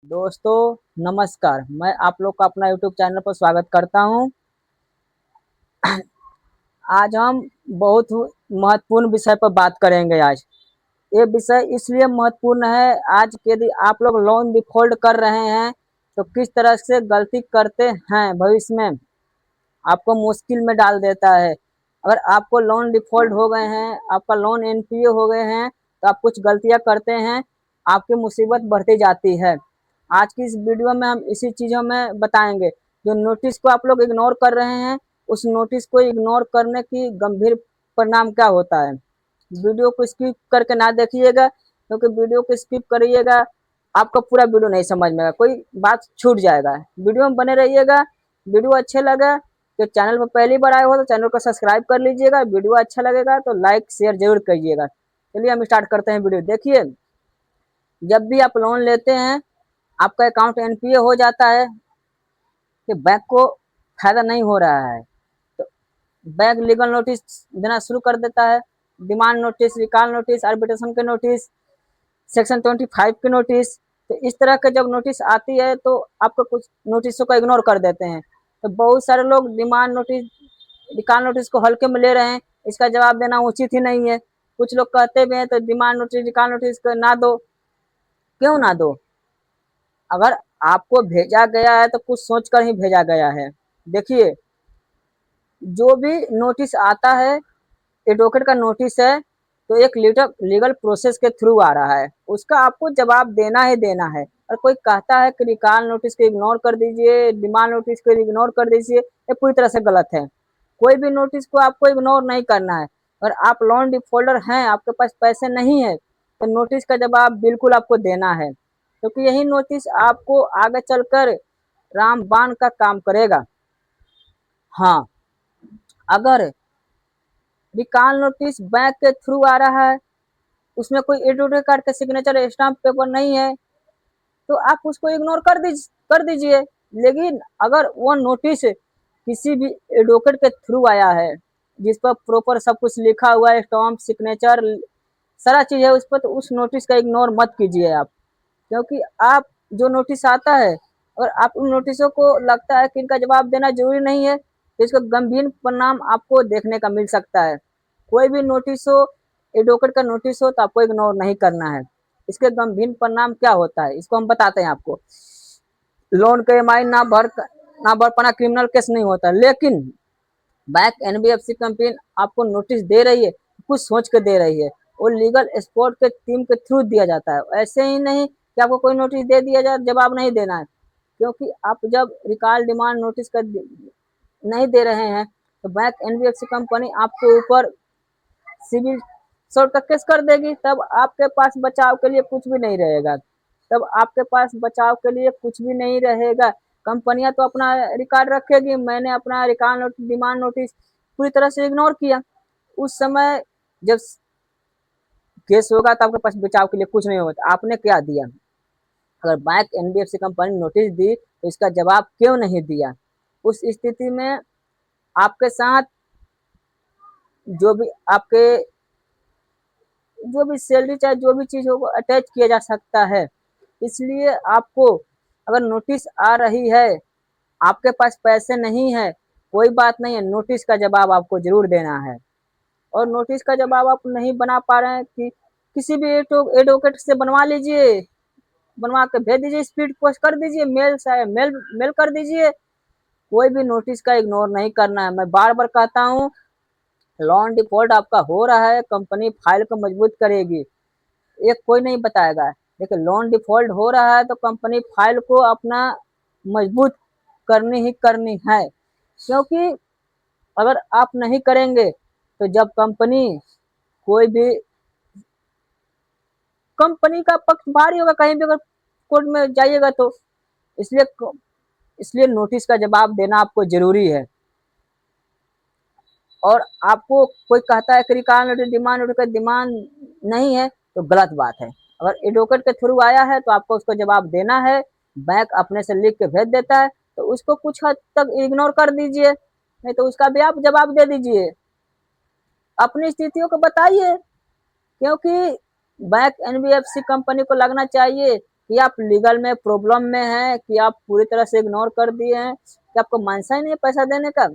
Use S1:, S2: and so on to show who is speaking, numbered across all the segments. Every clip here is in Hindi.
S1: दोस्तों नमस्कार। मैं आप लोग का अपना यूट्यूब चैनल पर स्वागत करता हूं। आज हम बहुत महत्वपूर्ण विषय पर बात करेंगे। आज ये विषय इसलिए महत्वपूर्ण है। आज के यदि आप लोग लोन डिफॉल्ट कर रहे हैं तो किस तरह से गलती करते हैं भविष्य में आपको मुश्किल में डाल देता है। अगर आपको लोन डिफॉल्ट हो गए हैं, आपका लोन एनपीए हो गए हैं, तो आप कुछ गलतियां करते हैं, आपकी मुसीबत बढ़ती जाती है। आज की इस वीडियो में हम इसी चीज़ों में बताएंगे। जो नोटिस को आप लोग इग्नोर कर रहे हैं, उस नोटिस को इग्नोर करने की गंभीर परिणाम क्या होता है। वीडियो को स्किप करके ना देखिएगा, क्योंकि वीडियो को स्किप करिएगा आपको पूरा वीडियो नहीं समझ में आएगा, कोई बात छूट जाएगा। वीडियो में बने रहिएगा। वीडियो अच्छे लगे तो चैनल पर पहली बार आए हो तो चैनल को सब्सक्राइब कर लीजिएगा। वीडियो अच्छा लगेगा तो लाइक शेयर जरूर करिएगा। चलिए हम स्टार्ट करते हैं वीडियो। देखिए, जब भी आप लोन लेते हैं, आपका अकाउंट एनपीए हो जाता है कि बैंक को फायदा नहीं हो रहा है, तो बैंक लीगल नोटिस देना शुरू कर देता है। Demand notice, recall notice, arbitration के नोटिस, सेक्शन 25 की नोटिस। तो इस तरह के जब नोटिस आती है तो आपको कुछ नोटिसों को इग्नोर कर देते हैं। तो बहुत सारे लोग डिमांड नोटिस, रिकॉल नोटिस को हल्के में ले रहे हैं। इसका जवाब देना उचित ही नहीं है। कुछ लोग कहते भी हैं तो डिमांड नोटिस, रिकॉल नोटिस को ना दो। क्यों ना दो? अगर आपको भेजा गया है तो कुछ सोच कर ही भेजा गया है। देखिए, जो भी नोटिस आता है, एडवोकेट का नोटिस है, तो एक लीगल प्रोसेस के थ्रू आ रहा है, उसका आपको जवाब देना ही देना है। और कोई कहता है कि रिकॉल नोटिस को इग्नोर कर दीजिए, डिमांड नोटिस को इग्नोर कर दीजिए, ये पूरी तरह से गलत है। कोई भी नोटिस को आपको इग्नोर नहीं करना है। और आप लोन डिफॉल्टर हैं, आपके पास पैसे नहीं है, तो नोटिस का जवाब बिल्कुल आपको देना है, क्योंकि यही नोटिस आपको आगे चलकर रामबाण का काम करेगा। हाँ, अगर रिकॉल नोटिस बैंक के थ्रू आ रहा है, उसमें कोई एडवोकेट कार्ड का सिग्नेचर स्टाम्प पेपर नहीं है, तो आप उसको इग्नोर कर दीजिए। लेकिन अगर वो नोटिस किसी भी एडवोकेट के थ्रू आया है, जिस पर प्रॉपर सब कुछ लिखा हुआ है, स्टाम्प, सिग्नेचर, सारा चीज है उस पर, तो उस नोटिस का इग्नोर मत कीजिए आप। क्योंकि आप जो नोटिस आता है और आप उन नोटिसों को लगता है कि इनका जवाब देना जरूरी नहीं है, तो इसका गंभीर परिणाम आपको देखने का मिल सकता है। कोई भी नोटिस हो, एडवोकेट का नोटिस हो, तो आपको इग्नोर नहीं करना है। इसके गंभीर परिणाम क्या होता है इसको हम बताते हैं आपको। लोन के ईएमआई ना भर पाना क्रिमिनल केस नहीं होता, लेकिन बैंक एनबीएफसी कंपनी आपको नोटिस दे रही है, कुछ सोच के दे रही है। वो लीगल स्पोर्ट के टीम के थ्रू दिया जाता है। ऐसे ही नहीं कि आपको कोई नोटिस दे दिया जाए, जवाब नहीं देना है। क्योंकि आप जब रिकॉल डिमांड नोटिस का नहीं दे रहे हैं, तो बैंक एनबीएफसी कंपनी आपके ऊपर सिविल शॉर्ट का केस कर देगी। तब आपके पास बचाव के लिए कुछ भी नहीं रहेगा। तब आपके पास बचाव के लिए कुछ भी नहीं रहेगा। कंपनियां तो अपना रिकॉर्ड रखेगी, मैंने अपना रिकॉर्ड नोटिस, डिमांड नोटिस पूरी तरह से इग्नोर किया। उस समय जब केस होगा तो आपके पास बचाव के लिए कुछ नहीं होगा। आपने क्या दिया? अगर बैंक एनबीएफसी कंपनी नोटिस दी तो इसका जवाब क्यों नहीं दिया? उस स्थिति में आपके साथ जो भी आपके जो भी सैलरी चाहे जो भी चीज हो अटैच किया जा सकता है। इसलिए आपको, अगर नोटिस आ रही है, आपके पास पैसे नहीं है, कोई बात नहीं है, नोटिस का जवाब आपको जरूर देना है। और नोटिस का जवाब आप नहीं बना पा रहे हैं कि किसी भी एडवोकेट से बनवा लीजिए, बनवा के भेज दीजिए, स्पीड पोस्ट कर दीजिए, मेल से मेल मेल कर दीजिए। कोई भी नोटिस का इग्नोर नहीं करना है। मैं बार बार कहता हूँ, लोन डिफॉल्ट आपका हो रहा है, कंपनी फाइल को मजबूत करेगी, ये कोई नहीं बताएगा। देखिए, लोन डिफॉल्ट हो रहा है तो कंपनी फाइल को अपना मजबूत करनी ही करनी है। क्योंकि अगर आप नहीं करेंगे तो जब कंपनी, कोई भी कंपनी का पक्ष भारी होगा, कहीं भी अगर कोर्ट में जाइएगा तो। इसलिए इसलिए नोटिस का जवाब देना आपको जरूरी है। और आपको कोई कहता है कि रिकॉल नोटिस, डिमांड नोटिस का डिमांड नहीं है, तो गलत बात है। अगर एडवोकेट के थ्रू आया है तो आपको उसको जवाब देना है। बैंक अपने से लिख के भेज देता है तो उसको कुछ हद तक इग्नोर कर दीजिए, नहीं तो उसका भी आप जवाब दे दीजिए, अपनी स्थितियों को बताइए। क्योंकि बैंक एनबीएफसी कंपनी को लगना चाहिए कि आप लीगल में प्रॉब्लम में हैं, कि आप पूरी तरह से इग्नोर कर दिए हैं, कि आपको मनसा ही नहीं है पैसा देने का।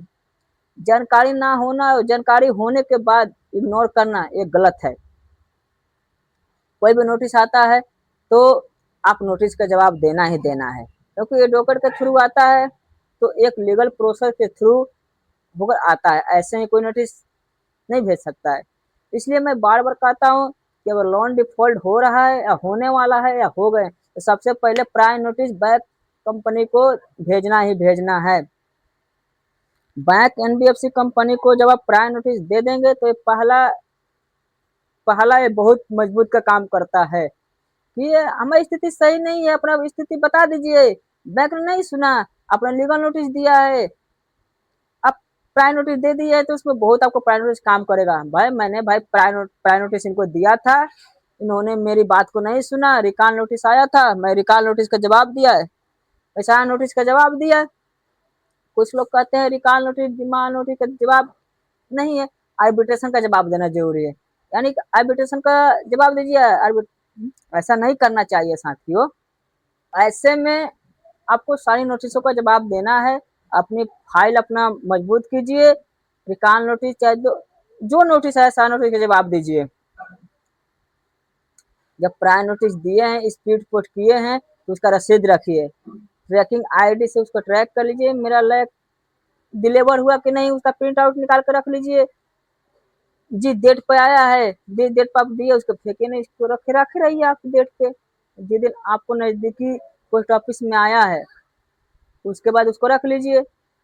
S1: जानकारी ना होना और जानकारी होने के बाद इग्नोर करना ये गलत है। कोई भी नोटिस आता है तो आप नोटिस का जवाब देना ही देना है, क्योंकि ये एडवोकेट के थ्रू आता है तो एक लीगल प्रोसेस के थ्रू होकर आता है, ऐसे ही कोई नोटिस नहीं भेज सकता है। इसलिए मैं बार बार कहता हूँ कि अगर लोन डिफॉल्ट हो रहा है या होने वाला है या हो गए तो सबसे पहले प्रायर नोटिस बैंक कंपनी को भेजना ही भेजना है। बैंक एनबीएफसी कंपनी को जब आप प्रायर नोटिस दे देंगे तो ये पहला पहला ये बहुत मजबूत का काम करता है कि ये हमारी स्थिति सही नहीं है, अपना स्थिति बता दीजिए। बैंक ने नहीं सुना, अपना लीगल नोटिस दिया है, आप प्रायर नोटिस दे दिए है तो उसमें बहुत आपको प्रायर नोटिस काम करेगा। भाई मैंने भाई प्रायर नोटिस इनको दिया था, इन्होंने मेरी बात को नहीं सुना, रिकॉल नोटिस आया था, मैं रिकॉल नोटिस का जवाब दिया है, एसआर नोटिस का जवाब दिया है। कुछ लोग कहते हैं रिकॉल नोटिस डिमांड नोटिस का जवाब नहीं है, आर्बिट्रेशन का जवाब देना जरूरी है, यानी कि आर्बिट्रेशन का जवाब दीजिए। ऐसा नहीं करना चाहिए साथियों। ऐसे में आपको सारी नोटिसों का जवाब देना है। अपनी फाइल अपना मजबूत कीजिए, रिकॉल नोटिस चाहे जो नोटिस है सारे नोटिस का जवाब दीजिए। जब प्रायर नोटिस दिए हैं, स्पीड पोस्ट किए हैं तो उसका रसीद रखिए, ट्रैकिंग आईडी से उसको ट्रैक कर लीजिए, मेरा लैक डिलीवर हुआ कि नहीं उसका प्रिंट आउट निकाल कर रख लीजिए। जिस डेट पे आया है, जिस डेट पर आप दिए उसको फेंके नहीं, इसको रखे रखे रहिए आप डेट पे। जिस दिन आपको नजदीकी पोस्ट ऑफिस में आया है उसके बाद उसको रख लीजिए,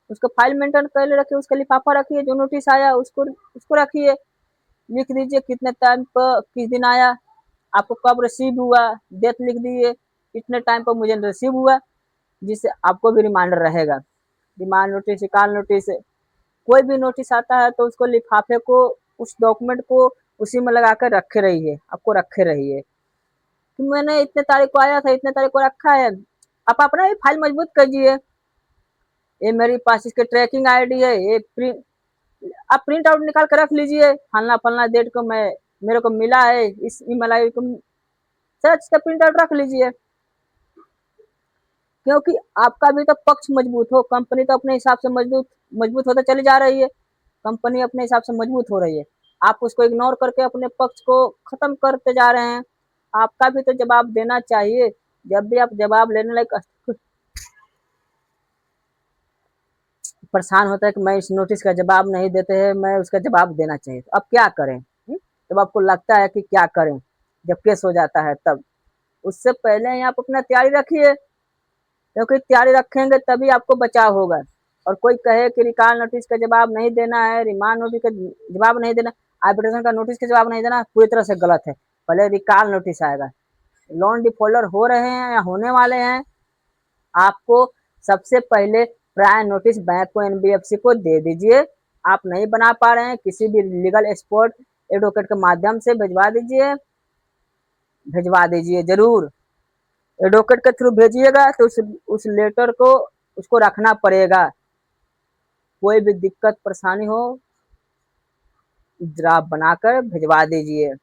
S1: उसको फाइल मेंटेन कर रखिए, उसका लिफाफा रखिए, जो नोटिस आया उसको उसको रखिए, लिख दीजिए कितने टाइम पर किस दिन आया, आपको कब रिसीव हुआ, डेट लिख दीजिए, इतने टाइम पर मुझे रिसीव हुआ, जिससे आपको भी रिमाइंडर रहेगा। डिमांड नोटिस, रिकॉल नोटिस, कोई भी नोटिस आता है तो उसको लिफाफे को, उस डॉक्यूमेंट को उसी में लगा कर रखे रहिए, आपको रखे रहिए कि मैंने इतने तारीख को आया था, इतने तारीख को रखा है। आप अपना ही फाइल मजबूत कीजिए, ये मेरे पास इसके ट्रैकिंग आईडी है, ये प्रिंट, आप प्रिंट आउट निकाल कर रख लीजिए, फलना फलना डेट को मैं मेरे को मिला है इस ईमेल आईडी को, सच का प्रिंट आउट रख लीजिए। क्योंकि आपका भी तो पक्ष मजबूत हो, कंपनी तो अपने हिसाब से मजबूत मजबूत होते चली जा रही है, कंपनी अपने हिसाब से मजबूत हो रही है, आप उसको इग्नोर करके अपने पक्ष को खत्म करते जा रहे हैं। आपका भी तो जवाब देना चाहिए। जब भी आप जवाब लेने लायक परेशान होता है कि मैं इस नोटिस का जवाब नहीं देते हैं, मैं उसका जवाब देना चाहिए, तो अब क्या करें? जब आपको लगता है कि क्या करें, जब केस हो जाता है तब, उससे पहले ही आप अपना तैयारी रखिए, क्योंकि तैयारी रखेंगे तभी आपको बचाव होगा। और कोई कहे कि रिकॉल नोटिस का जवाब नहीं देना है, रिमांड नोटिस का जवाब नहीं देना, आर्बिट्रेशन का नोटिस का जवाब नहीं देना, पूरी तरह से गलत है। पहले रिकॉल नोटिस आएगा, लोन डिफॉल्टर हो रहे हैं या होने वाले हैं, आपको सबसे पहले प्रायर नोटिस बैंक को एनबीएफसी को दे दीजिए। आप नहीं बना पा रहे हैं, किसी भी लीगल एक्सपर्ट एडवोकेट के माध्यम से भिजवा दीजिए जरूर। एडवोकेट के थ्रू भेजिएगा तो उस लेटर को उसको रखना पड़ेगा। कोई भी दिक्कत परेशानी हो ड्राफ्ट बनाकर भिजवा दीजिए।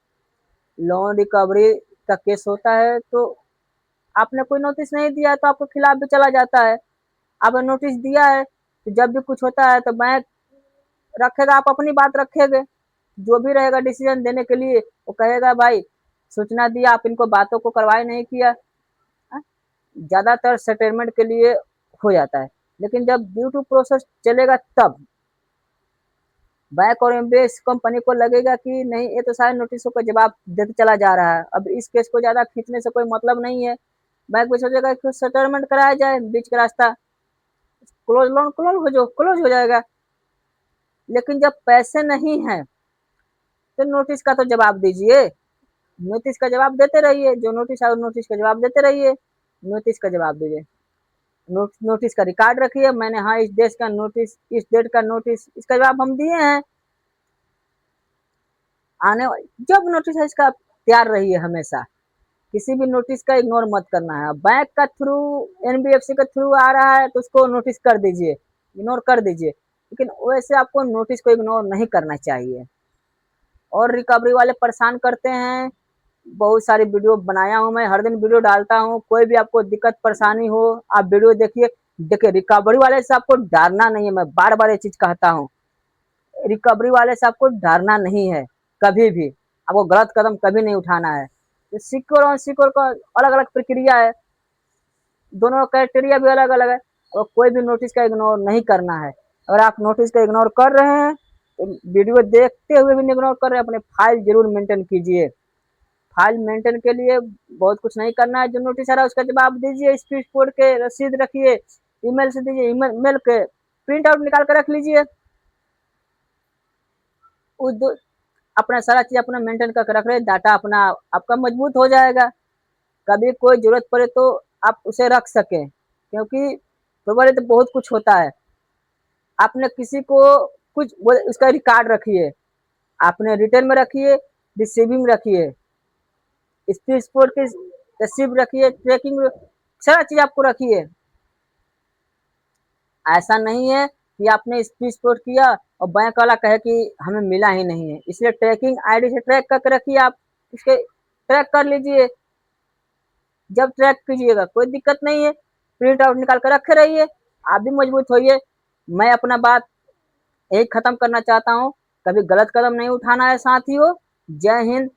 S1: लोन रिकवरी का केस होता है तो आपने कोई नोटिस नहीं दिया तो आपके खिलाफ भी चला जाता है, आपने नोटिस दिया है तो जब भी कुछ होता है तो बैंक रखेगा, आप अपनी बात रखेंगे, जो भी रहेगा डिसीजन देने के लिए वो कहेगा भाई सूचना दिया, आप इनको बातों को करवाए नहीं किया। ज्यादातर सेटलमेंट के लिए हो जाता है, लेकिन जब ड्यू टू प्रोसेस चलेगा तब बैंक और एमबीएस कंपनी को लगेगा कि नहीं ये तो सारे नोटिसों का जवाब देते चला जा रहा है, अब इस केस को ज्यादा खींचने से कोई मतलब नहीं है। बैंक भी सोचेगा कि सेटलमेंट कराया जाए, बीच का रास्ता क्लोज, लोन क्लोज हो जाएगा। लेकिन जब पैसे नहीं है तो नोटिस का तो जवाब दीजिए, नोटिस का जवाब देते रहिए, जो नोटिस आए नोटिस का जवाब देते रहिए, नोटिस का जवाब दीजिए, नोटिस का रिकॉर्ड रखिए, मैंने हाँ इस देश का नोटिस, इस डेट का नोटिस, इसका जवाब हम दिए हैं। आने जब नोटिस है इसका तैयार रहिए, हमेशा किसी भी नोटिस का इग्नोर मत करना है। बैंक का थ्रू, एनबीएफसी का थ्रू आ रहा है तो उसको नोटिस कर दीजिए, इग्नोर कर दीजिए, लेकिन वैसे आपको नोटिस को इग्नोर नहीं करना चाहिए। और रिकवरी वाले परेशान करते हैं बहुत सारी वीडियो बनाया हूँ मैं, हर दिन वीडियो डालता हूँ। कोई भी आपको दिक्कत परेशानी हो, आप वीडियो देखिए। देखिए, रिकवरी वाले से आपको डरना नहीं है, मैं बार-बार ये चीज़ कहता हूँ। रिकवरी वाले से आपको डरना नहीं है, कभी भी। आपको गलत कदम कभी नहीं उठाना है। तो सिक्योर और अनसिक्योर का अलग-अलग प्रक्रिया है। दोनों क्राइटेरिया भी अलग-अलग है। और कोई भी नोटिस का इग्नोर नहीं करना है। अगर आप नोटिस का इग्नोर कर रहे हैं, तो वीडियो देखते हुए भी इग्नोर कर रहे हैं, अपने फाइल ज़रूर मेंटेन कीजिए। फाइल मेंटेन के लिए बहुत कुछ नहीं करना है। जो नोटिस आ रहा है उसका जवाब दीजिए, स्पीड पोर्ट के रसीद रखिए, ईमेल से दीजिए, ईमेल मेल के प्रिंट आउट निकाल कर रख लीजिए। उस दो अपना सारा चीज़ अपना मेंटेन करके रख रहे, डाटा अपना आपका मजबूत हो जाएगा। कभी कोई ज़रूरत पड़े तो आप उसे रख सकें, क्योंकि मोबाइल तो बहुत कुछ होता है। आपने किसी को कुछ वो उसका रिकॉर्ड रखिए, आपने रिटर्न में रखिए, रिसीविंग रखिए, स्पीड पोर्ट की रिसीव रखिए, ट्रैकिंग सारा चीज़ आपको रखिए। ऐसा नहीं है कि आपने स्पीड पोर्ट किया और बैंक वाला कहे कि हमें मिला ही नहीं है। इसलिए ट्रैकिंग आईडी से ट्रैक करके रखिए आप, उसके ट्रैक कर लीजिए। जब ट्रैक कीजिएगा कोई दिक्कत नहीं है, प्रिंट आउट निकाल कर रखे रहिए, आप भी मजबूत होइए। मैं अपना बात यही खत्म करना चाहता हूँ, कभी गलत कदम नहीं उठाना है साथियों। जय हिंद।